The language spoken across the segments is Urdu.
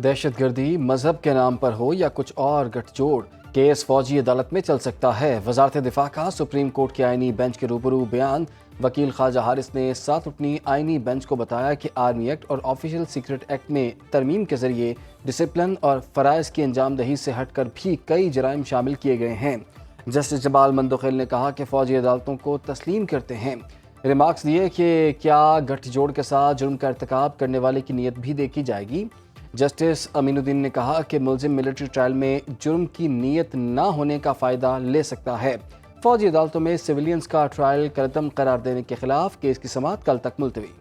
دہشت گردی مذہب کے نام پر ہو یا کچھ اور گٹھ جوڑ، کیس فوجی عدالت میں چل سکتا ہے۔ وزارت دفاع کا سپریم کورٹ کے آئینی بینچ کے روبرو بیان۔ وکیل خواجہ حارث نے 7 رکنی آئینی بینچ کو بتایا کہ آرمی ایکٹ اور آفیشل سیکرٹ ایکٹ میں ترمیم کے ذریعے ڈسپلن اور فرائض کی انجام دہی سے ہٹ کر بھی کئی جرائم شامل کیے گئے ہیں۔ جسٹس جمال مندوخیل نے کہا کہ فوجی عدالتوں کو تسلیم کرتے ہیں۔ ریمارکس دیے کہ کیا گٹھ جوڑ کے ساتھ جرم کا ارتکاب کرنے والے کی نیت بھی دیکھی جائے گی۔ جسٹس امین الدین نے کہا کہ ملزم ملٹری ٹرائل میں جرم کی نیت نہ ہونے کا فائدہ لے سکتا ہے۔ فوجی عدالتوں میں سویلینز کا ٹرائل کلعدم قرار دینے کے خلاف کیس کی سماعت کل تک ملتوی۔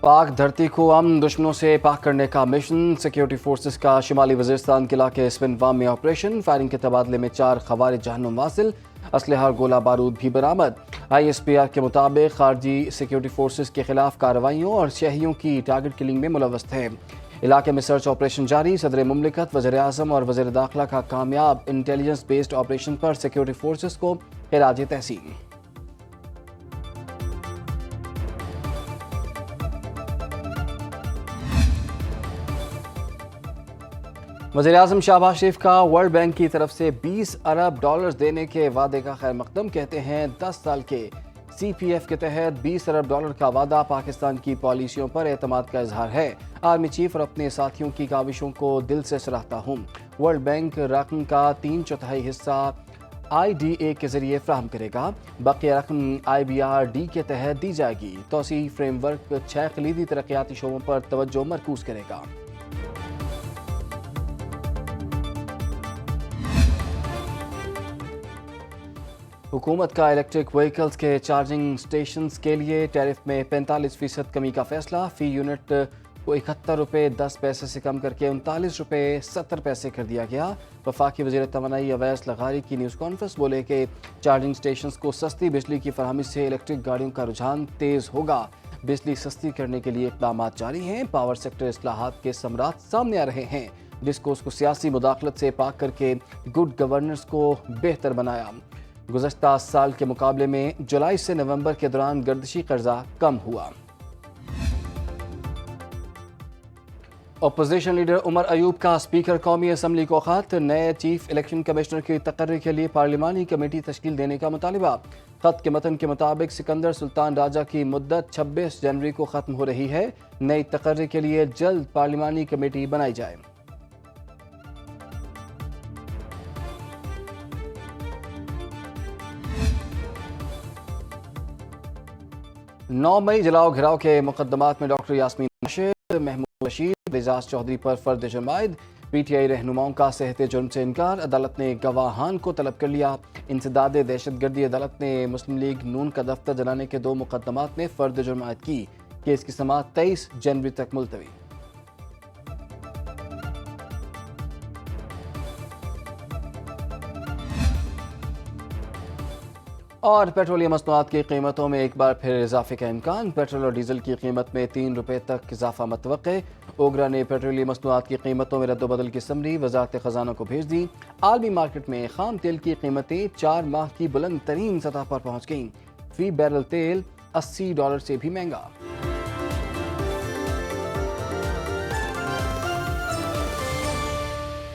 پاک دھرتی کو امن دشمنوں سے پاک کرنے کا مشن۔ سیکیورٹی فورسز کا شمالی وزیرستان کے علاقے سپنوام میں آپریشن۔ فائرنگ کے تبادلے میں 4 خوارج جہنم واصل۔ اسلحہ اور گولہ بارود بھی برآمد۔ ISPR کے مطابق خارجی سیکیورٹی فورسز کے خلاف کارروائیوں اور شہریوں کی ٹارگٹ کلنگ میں ملوث تھے۔ علاقے میں سرچ آپریشن جاری۔ صدر مملکت، وزیر اعظم اور وزیر داخلہ کا کامیاب انٹیلیجنس بیسڈ آپریشن پر سیکیورٹی فورسز کو خراج تحسین۔ وزیر اعظم شہباز شریف کا ورلڈ بینک کی طرف سے $20 ارب دینے کے وعدے کا خیر مقدم۔ کہتے ہیں 10 سال کے CPF کے تحت $20 ارب کا وعدہ پاکستان کی پالیسیوں پر اعتماد کا اظہار ہے۔ آرمی چیف اور اپنے ساتھیوں کی کاوشوں کو دل سے سراہتا ہوں۔ ورلڈ بینک رقم کا 3/4 حصہ IDA کے ذریعے فراہم کرے گا۔ بقیہ رقم IBRD کے تحت دی جائے گی۔ توسیعی فریم ورک 6 کلیدی ترقیاتی شعبوں پر توجہ مرکوز کرے گا۔ حکومت کا الیکٹرک وہیکلز کے چارجنگ سٹیشنز کے لیے ٹیرف میں 45% کمی کا فیصلہ۔ فی یونٹ کو ₹71.10 سے کم کر کے ₹39.70 کر دیا گیا۔ وفاقی وزیر توانائی اویس لغاری کی نیوز کانفرنس بولے کہ چارجنگ سٹیشنز کو سستی بجلی کی فراہمی سے الیکٹرک گاڑیوں کا رجحان تیز ہوگا۔ بجلی سستی کرنے کے لیے اقدامات جاری ہیں۔ پاور سیکٹر اصلاحات کے ثمرات سامنے آ رہے ہیں۔ ڈسکوز کو سیاسی مداخلت سے پاک کر کے گڈ گورننس کو بہتر بنایا۔ گزشتہ سال کے مقابلے میں جولائی سے نومبر کے دوران گردشی قرضہ کم ہوا۔ اپوزیشن لیڈر عمر ایوب کا اسپیکر قومی اسمبلی کو خط۔ نئے چیف الیکشن کمشنر کی تقرری کے لیے پارلیمانی کمیٹی تشکیل دینے کا مطالبہ۔ خط کے متن کے مطابق سکندر سلطان راجہ کی مدت 26 جنوری کو ختم ہو رہی ہے۔ نئی تقرری کے لیے جلد پارلیمانی کمیٹی بنائی جائے۔ 9 مئی جلاؤ گھراؤ کے مقدمات میں ڈاکٹر یاسمین راشد، محمود رشید، اعجاز چودھری پر فرد جرم عائد۔ PTI رہنماؤں کا صحت جرم سے انکار۔ عدالت نے گواہان کو طلب کر لیا۔ انسداد دہشت گردی عدالت نے مسلم لیگ نون کا دفتر جلانے کے 2 مقدمات میں فرد جرم عائد کی۔ کیس کی سماعت 23 جنوری تک ملتوی۔ اور پیٹرولیم مصنوعات کی قیمتوں میں ایک بار پھر اضافے کا امکان۔ پیٹرول اور ڈیزل کی قیمت میں ₹3 تک اضافہ متوقع۔ اوگرا نے پیٹرولیم مصنوعات کی قیمتوں میں رد و بدل کی سمری وزارت خزانہ کو بھیج دی۔ عالمی مارکیٹ میں خام تیل کی قیمتیں 4 ماہ کی بلند ترین سطح پر پہنچ گئیں۔ فی بیرل تیل $80 سے بھی مہنگا۔